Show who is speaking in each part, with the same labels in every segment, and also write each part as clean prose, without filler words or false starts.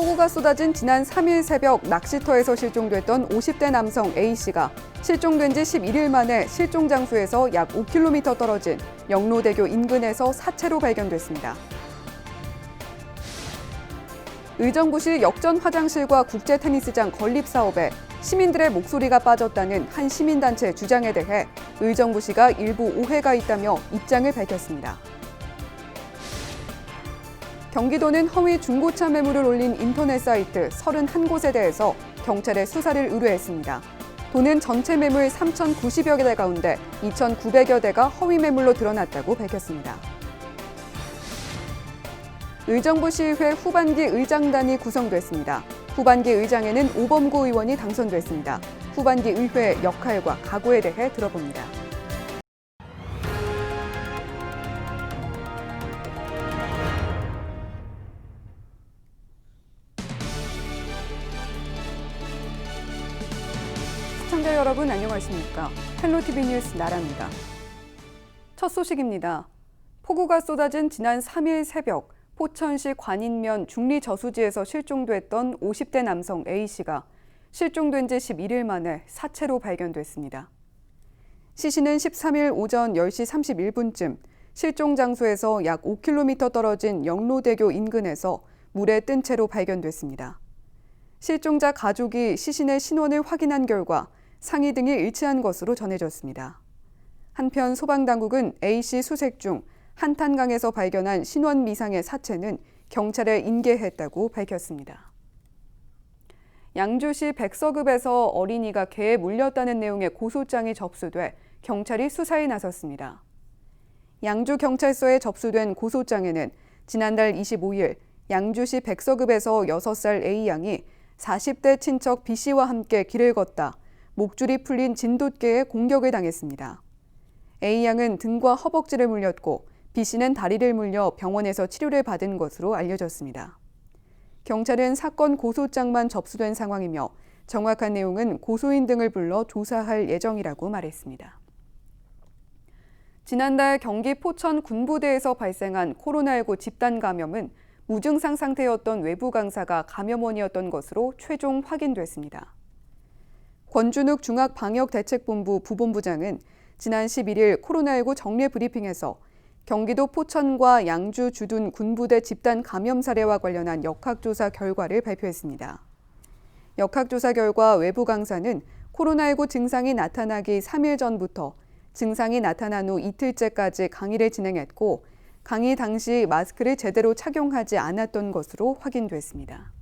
Speaker 1: 폭우가 쏟아진 지난 3일 새벽 낚시터에서 실종됐던 50대 남성 A씨가 실종된 지 11일 만에 실종 장소에서 약 5km 떨어진 영로대교 인근에서 사체로 발견됐습니다. 의정부시 역전 화장실과 국제 테니스장 건립 사업에 시민들의 목소리가 빠졌다는 한 시민단체 주장에 대해 의정부시가 일부 오해가 있다며 입장을 밝혔습니다. 경기도는 허위 중고차 매물을 올린 인터넷 사이트 31곳에 대해서 경찰에 수사를 의뢰했습니다. 도는 전체 매물 3,090여 개 가운데 2,900여 대가 허위 매물로 드러났다고 밝혔습니다. 의정부시의회 후반기 의장단이 구성됐습니다. 후반기 의장에는 오범구 의원이 당선됐습니다. 후반기 의회의 역할과 각오에 대해 들어봅니다. 시청자 여러분 안녕하십니까? 헬로티비 뉴스 나라입니다. 첫 소식입니다. 폭우가 쏟아진 지난 3일 새벽 포천시 관인면 중리저수지에서 실종됐던 50대 남성 A씨가 실종된 지 11일 만에 사체로 발견됐습니다. C씨는 13일 오전 10시 31분쯤 실종 장소에서 약 5km 떨어진 영로대교 인근에서 물에 뜬 채로 발견됐습니다. 실종자 가족이 시신의 신원을 확인한 결과 상의 등이 일치한 것으로 전해졌습니다. 한편 소방당국은 A씨 수색 중 한탄강에서 발견한 신원 미상의 사체는 경찰에 인계했다고 밝혔습니다. 양주시 백서급에서 어린이가 개에 물렸다는 내용의 고소장이 접수돼 경찰이 수사에 나섰습니다. 양주경찰서에 접수된 고소장에는 지난달 25일 양주시 백서급에서 6살 A양이 40대 친척 B씨와 함께 길을 걷다 목줄이 풀린 진돗개에 공격을 당했습니다. A양은 등과 허벅지를 물렸고 B씨는 다리를 물려 병원에서 치료를 받은 것으로 알려졌습니다. 경찰은 사건 고소장만 접수된 상황이며 정확한 내용은 고소인 등을 불러 조사할 예정이라고 말했습니다. 지난달 경기 포천 군부대에서 발생한 코로나19 집단 감염은 무증상 상태였던 외부 강사가 감염원이었던 것으로 최종 확인됐습니다. 권준욱 중앙방역대책본부 부본부장은 지난 11일 코로나19 정례 브리핑에서 경기도 포천과 양주 주둔 군부대 집단 감염 사례와 관련한 역학조사 결과를 발표했습니다. 역학조사 결과 외부 강사는 코로나19 증상이 나타나기 3일 전부터 증상이 나타난 후 이틀째까지 강의를 진행했고 강의 당시 마스크를 제대로 착용하지 않았던 것으로 확인됐습니다.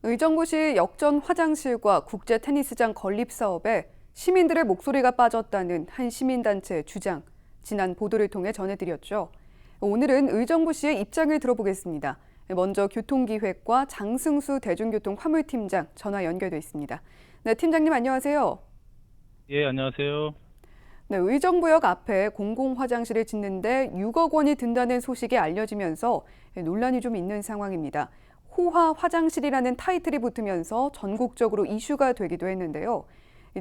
Speaker 1: 의정부시 역전 화장실과 국제 테니스장 건립 사업에 시민들의 목소리가 빠졌다는 한 시민단체 주장, 지난 보도를 통해 전해드렸죠. 오늘은 의정부시의 입장을 들어보겠습니다. 먼저 교통기획과 장승수 대중교통 화물팀장 전화 연결돼 있습니다. 네, 팀장님 안녕하세요.
Speaker 2: 예, 안녕하세요.
Speaker 1: 네, 의정부역 앞에 공공화장실을 짓는데 6억 원이 든다는 소식이 알려지면서 논란이 좀 있는 상황입니다. 호화 화장실이라는 타이틀이 붙으면서 전국적으로 이슈가 되기도 했는데요.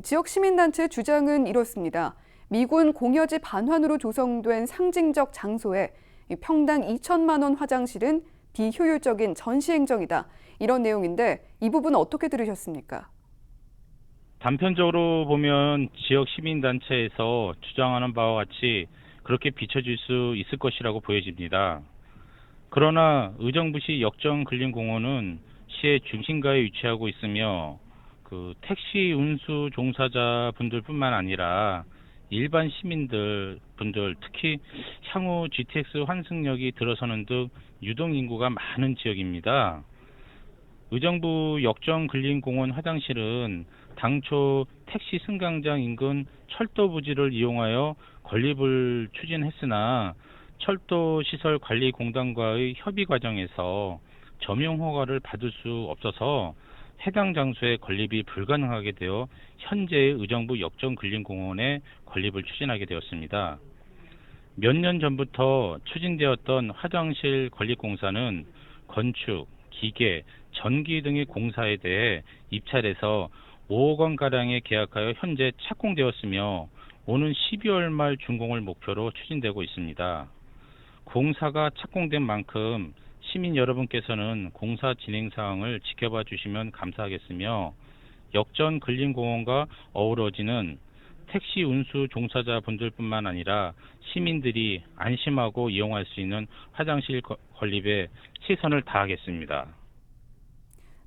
Speaker 1: 지역 시민단체 주장은 이렇습니다. 미군 공여지 반환으로 조성된 상징적 장소에 평당 2천만 원 화장실은 비효율적인 전시행정이다. 이런 내용인데 이 부분 어떻게 들으셨습니까?
Speaker 2: 단편적으로 보면 지역 시민단체에서 주장하는 바와 같이 그렇게 비춰질 수 있을 것이라고 보여집니다. 그러나 의정부시 역전근린공원은 시의 중심가에 위치하고 있으며 택시 운수 종사자분들뿐만 아니라 일반 시민분들 특히 향후 GTX 환승역이 들어서는 등 유동인구가 많은 지역입니다. 의정부 역전근린공원 화장실은 당초 택시 승강장 인근 철도 부지를 이용하여 건립을 추진했으나 철도시설관리공단과의 협의 과정에서 점용 허가를 받을 수 없어서 해당 장소의 건립이 불가능하게 되어 현재의 의정부 역전근린공원에 건립을 추진하게 되었습니다. 몇 년 전부터 추진되었던 화장실 건립 공사는 건축, 기계, 전기 등의 공사에 대해 입찰해서 5억 원가량에 계약하여 현재 착공되었으며 오는 12월 말 준공을 목표로 추진되고 있습니다. 공사가 착공된 만큼 시민 여러분께서는 공사 진행 사항을 지켜봐 주시면 감사하겠으며 역전 근린공원과 어우러지는 택시 운수 종사자분들뿐만 아니라 시민들이 안심하고 이용할 수 있는 화장실 건립에 최선을 다하겠습니다.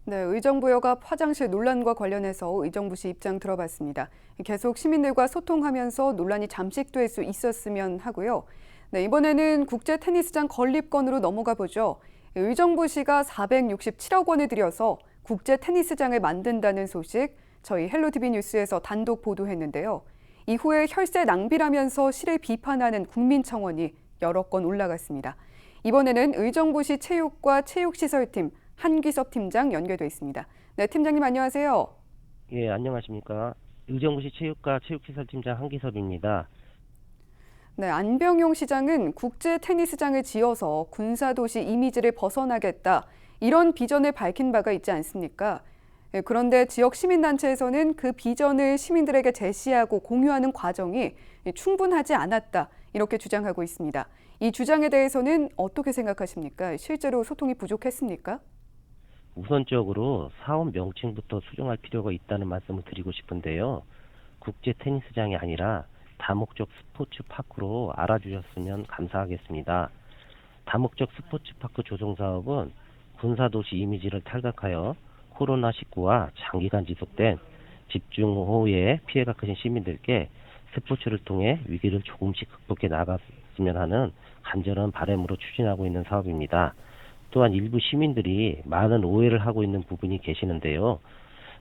Speaker 1: 네, 의정부여가 화장실 논란과 관련해서 의정부시 입장 들어봤습니다. 계속 시민들과 소통하면서 논란이 잠식될 수 있었으면 하고요. 네, 이번에는 국제 테니스장 건립건으로 넘어가 보죠. 의정부시가 467억 원을 들여서 국제 테니스장을 만든다는 소식 저희 헬로티비 뉴스에서 단독 보도했는데요. 이후에 혈세 낭비라면서 시를 비판하는 국민청원이 여러 건 올라갔습니다. 이번에는 의정부시 체육과 체육시설팀 한기섭 팀장 연결돼 있습니다. 네, 팀장님 안녕하세요.
Speaker 3: 예, 안녕하십니까. 의정부시 체육과 체육시설팀장 한기섭입니다.
Speaker 1: 네, 안병용 시장은 국제 테니스장을 지어서 군사도시 이미지를 벗어나겠다 이런 비전을 밝힌 바가 있지 않습니까? 그런데 지역 시민단체에서는 그 비전을 시민들에게 제시하고 공유하는 과정이 충분하지 않았다 이렇게 주장하고 있습니다. 이 주장에 대해서는 어떻게 생각하십니까? 실제로 소통이 부족했습니까?
Speaker 3: 우선적으로 사업 명칭부터 수정할 필요가 있다는 말씀을 드리고 싶은데요. 국제 테니스장이 아니라 다목적 스포츠 파크로 알아주셨으면 감사하겠습니다. 다목적 스포츠 파크 조성 사업은 군사도시 이미지를 탈각하여 코로나19와 장기간 지속된 집중호우에 피해가 크신 시민들께 스포츠를 통해 위기를 조금씩 극복해 나갔으면 하는 간절한 바람으로 추진하고 있는 사업입니다. 또한 일부 시민들이 많은 오해를 하고 있는 부분이 계시는데요.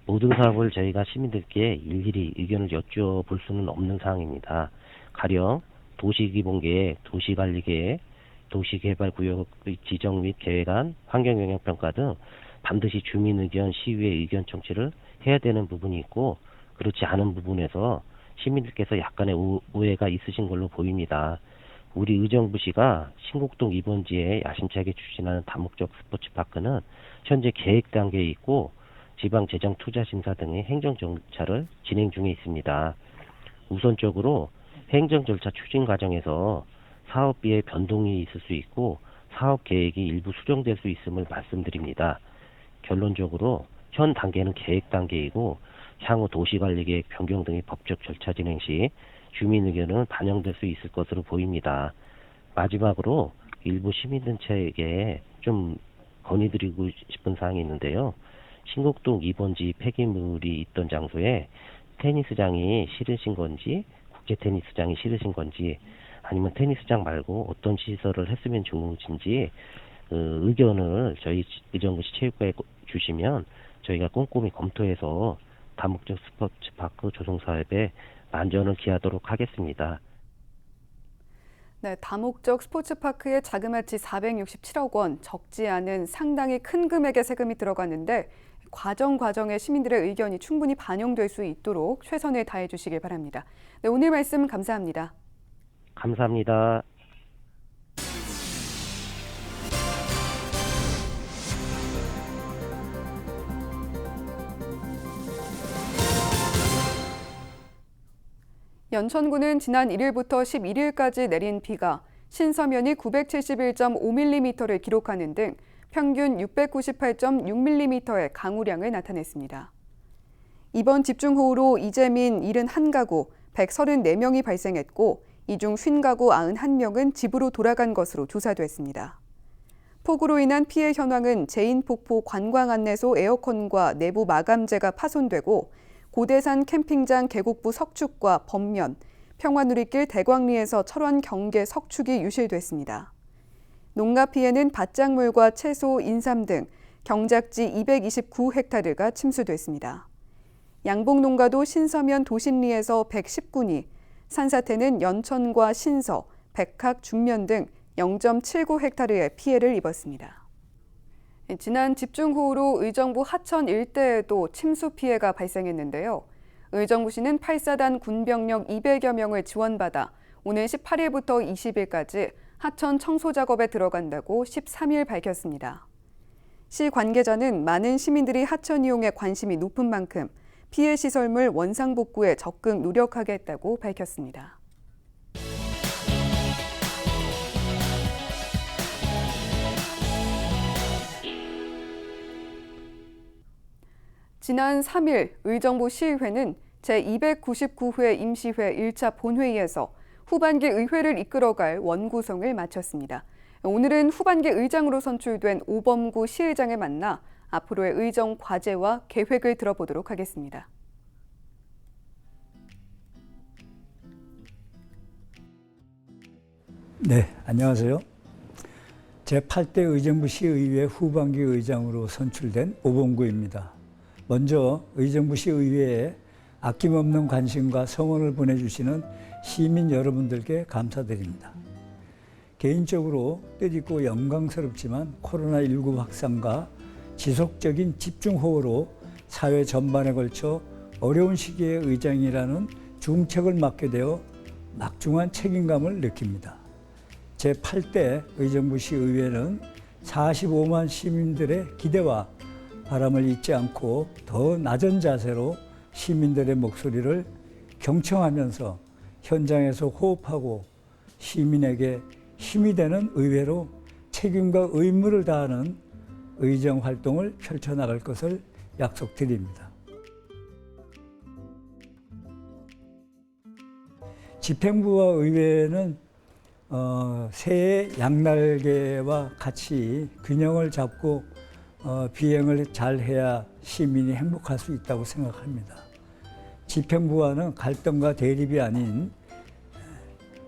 Speaker 3: 모든 사업을 저희가 시민들께 일일이 의견을 여쭤볼 수는 없는 사항입니다. 가령 도시기본계획, 도시관리계획, 도시개발구역 지정 및 계획안, 환경영향평가 등 반드시 주민 의견, 시의회 의견 청취를 해야 되는 부분이 있고 그렇지 않은 부분에서 시민들께서 약간의 오해가 있으신 걸로 보입니다. 우리 의정부시가 신곡동 2번지에 야심차게 추진하는 다목적 스포츠파크는 현재 계획 단계에 있고 지방재정투자심사 등의 행정 절차를 진행 중에 있습니다. 우선적으로 행정 절차 추진 과정에서 사업비의 변동이 있을 수 있고 사업 계획이 일부 수정될 수 있음을 말씀드립니다. 결론적으로 현 단계는 계획 단계이고 향후 도시관리계획 변경 등의 법적 절차 진행 시 주민 의견은 반영될 수 있을 것으로 보입니다. 마지막으로 일부 시민단체에게 좀 건의드리고 싶은 사항이 있는데요. 신곡동 2번지 폐기물이 있던 장소에 테니스장이 싫으신 건지 국제 테니스장이 싫으신 건지 아니면 테니스장 말고 어떤 시설을 했으면 좋으신지 의견을 저희 의정부시 체육과에 주시면 저희가 꼼꼼히 검토해서 다목적 스포츠파크 조성 사업에 만전을 기하도록 하겠습니다.
Speaker 1: 네, 다목적 스포츠파크에 자그마치 467억 원, 적지 않은 상당히 큰 금액의 세금이 들어갔는데 과정에 시민들의 의견이 충분히 반영될 수 있도록 최선을 다해 주시길 바랍니다. 네, 오늘 말씀 감사합니다.
Speaker 3: 감사합니다.
Speaker 1: 연천군은 지난 1일부터 11일까지 내린 비가 신서면이 971.5mm를 기록하는 등 평균 698.6mm의 강우량을 나타냈습니다. 이번 집중호우로 이재민 71가구 134명이 발생했고 이 중 50가구 91명은 집으로 돌아간 것으로 조사됐습니다. 폭우로 인한 피해 현황은 제인폭포 관광안내소 에어컨과 내부 마감재가 파손되고 고대산 캠핑장 계곡부 석축과 범면, 평화누리길 대광리에서 철원 경계 석축이 유실됐습니다. 농가 피해는 밭작물과 채소, 인삼 등 경작지 229헥타르가 침수됐습니다. 양봉농가도 신서면 도신리에서 110군이, 산사태는 연천과 신서, 백학, 중면 등 0.79헥타르의 피해를 입었습니다. 지난 집중호우로 의정부 하천 일대에도 침수 피해가 발생했는데요. 의정부시는 8사단 군병력 200여 명을 지원받아 오늘 18일부터 20일까지 하천 청소 작업에 들어간다고 13일 밝혔습니다. 시 관계자는 많은 시민들이 하천 이용에 관심이 높은 만큼 피해 시설물 원상복구에 적극 노력하겠다고 밝혔습니다. 지난 3일 의정부 시의회는 제299회 임시회 1차 본회의에서 후반기 의회를 이끌어갈 원구성을 마쳤습니다. 오늘은 후반기 의장으로 선출된 오범구 시의장을 만나 앞으로의 의정 과제와 계획을 들어보도록 하겠습니다.
Speaker 4: 네, 안녕하세요. 제8대 의정부 시의회 후반기 의장으로 선출된 오범구입니다. 먼저 의정부 시의회에 아낌없는 관심과 성원을 보내주시는 시민 여러분들께 감사드립니다. 개인적으로 뜻있고 영광스럽지만 코로나19 확산과 지속적인 집중호우로 사회 전반에 걸쳐 어려운 시기의 의장이라는 중책을 맡게 되어 막중한 책임감을 느낍니다. 제8대 의정부 시의회는 45만 시민들의 기대와 바람을 잊지 않고 더 낮은 자세로 시민들의 목소리를 경청하면서 현장에서 호흡하고 시민에게 힘이 되는 의회로 책임과 의무를 다하는 의정 활동을 펼쳐나갈 것을 약속드립니다. 집행부와 의회는 새해 양날개와 같이 균형을 잡고 비행을 잘 해야 시민이 행복할 수 있다고 생각합니다. 집행부와는 갈등과 대립이 아닌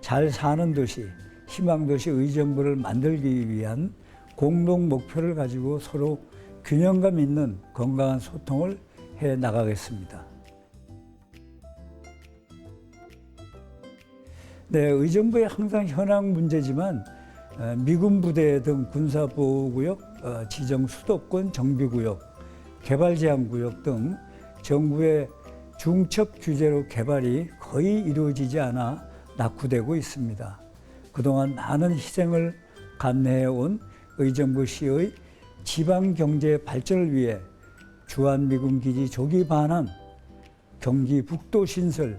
Speaker 4: 잘 사는 도시, 희망도시 의정부를 만들기 위한 공동 목표를 가지고 서로 균형감 있는 건강한 소통을 해 나가겠습니다. 네, 의정부의 항상 현황 문제지만 미군 부대 등 군사보호구역, 지정 수도권 정비구역, 개발제한구역 등 정부의 중첩 규제로 개발이 거의 이루어지지 않아 낙후되고 있습니다. 그동안 많은 희생을 감내해온 의정부시의 지방경제 발전을 위해 주한미군기지 조기 반환, 경기 북도 신설,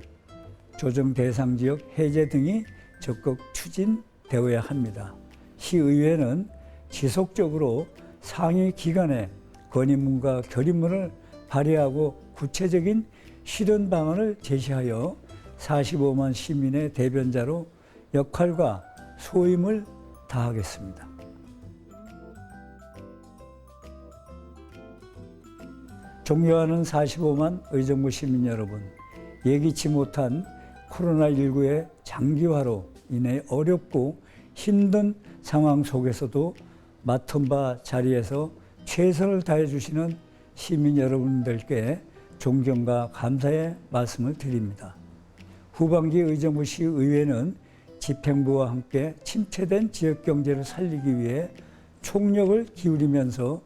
Speaker 4: 조정 대상 지역 해제 등이 적극 추진되어야 합니다. 시의회는 지속적으로 상위 기관의 건의문과 결의문을 발의하고 구체적인 실현 방안을 제시하여 45만 시민의 대변자로 역할과 소임을 다하겠습니다. 존경하는 45만 의정부 시민 여러분, 예기치 못한 코로나19의 장기화로 인해 어렵고 힘든 상황 속에서도 맡은 바 자리에서 최선을 다해 주시는 시민 여러분들께 존경과 감사의 말씀을 드립니다. 후반기 의정부 시의회는 집행부와 함께 침체된 지역경제를 살리기 위해 총력을 기울이면서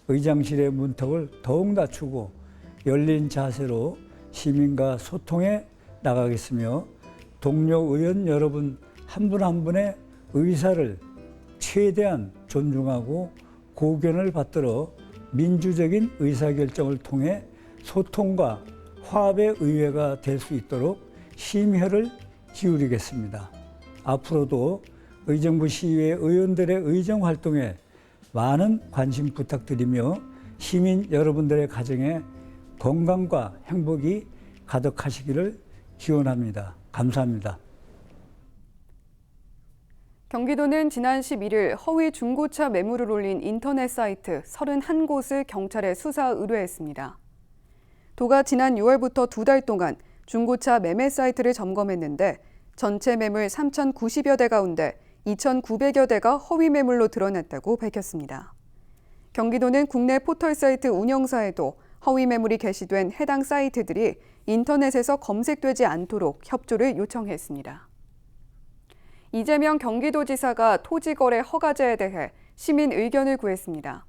Speaker 4: 의장실의 문턱을 더욱 낮추고 열린 자세로 시민과 소통해 나가겠으며 동료 의원 여러분 한 분 한 분의 의사를 최대한 존중하고 고견을 받들어 민주적인 의사결정을 통해 소통과 화합의 의회가 될 수 있도록 심혈을 기울이겠습니다. 앞으로도 의정부 시의회 의원들의 의정 활동에 많은 관심 부탁드리며 시민 여러분들의 가정에 건강과 행복이 가득하시기를 기원합니다. 감사합니다.
Speaker 1: 경기도는 지난 11일 허위 중고차 매물을 올린 인터넷 사이트 31곳을 경찰에 수사 의뢰했습니다. 도가 지난 6월부터 2달 동안 중고차 매매 사이트를 점검했는데 전체 매물 3,090여 대 가운데 2,900여 대가 허위 매물로 드러났다고 밝혔습니다. 경기도는 국내 포털 사이트 운영사에도 허위 매물이 게시된 해당 사이트들이 인터넷에서 검색되지 않도록 협조를 요청했습니다. 이재명 경기도지사가 토지거래 허가제에 대해 시민 의견을 구했습니다.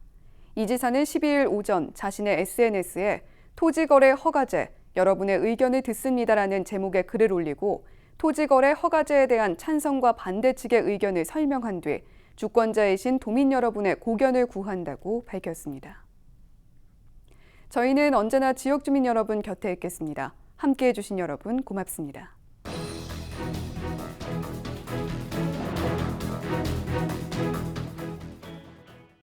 Speaker 1: 이 지사는 12일 오전 자신의 SNS에 토지거래 허가제, 여러분의 의견을 듣습니다라는 제목의 글을 올리고 토지거래 허가제에 대한 찬성과 반대 측의 의견을 설명한 뒤 주권자이신 도민 여러분의 고견을 구한다고 밝혔습니다. 저희는 언제나 지역 주민 여러분 곁에 있겠습니다. 함께해 주신 여러분 고맙습니다.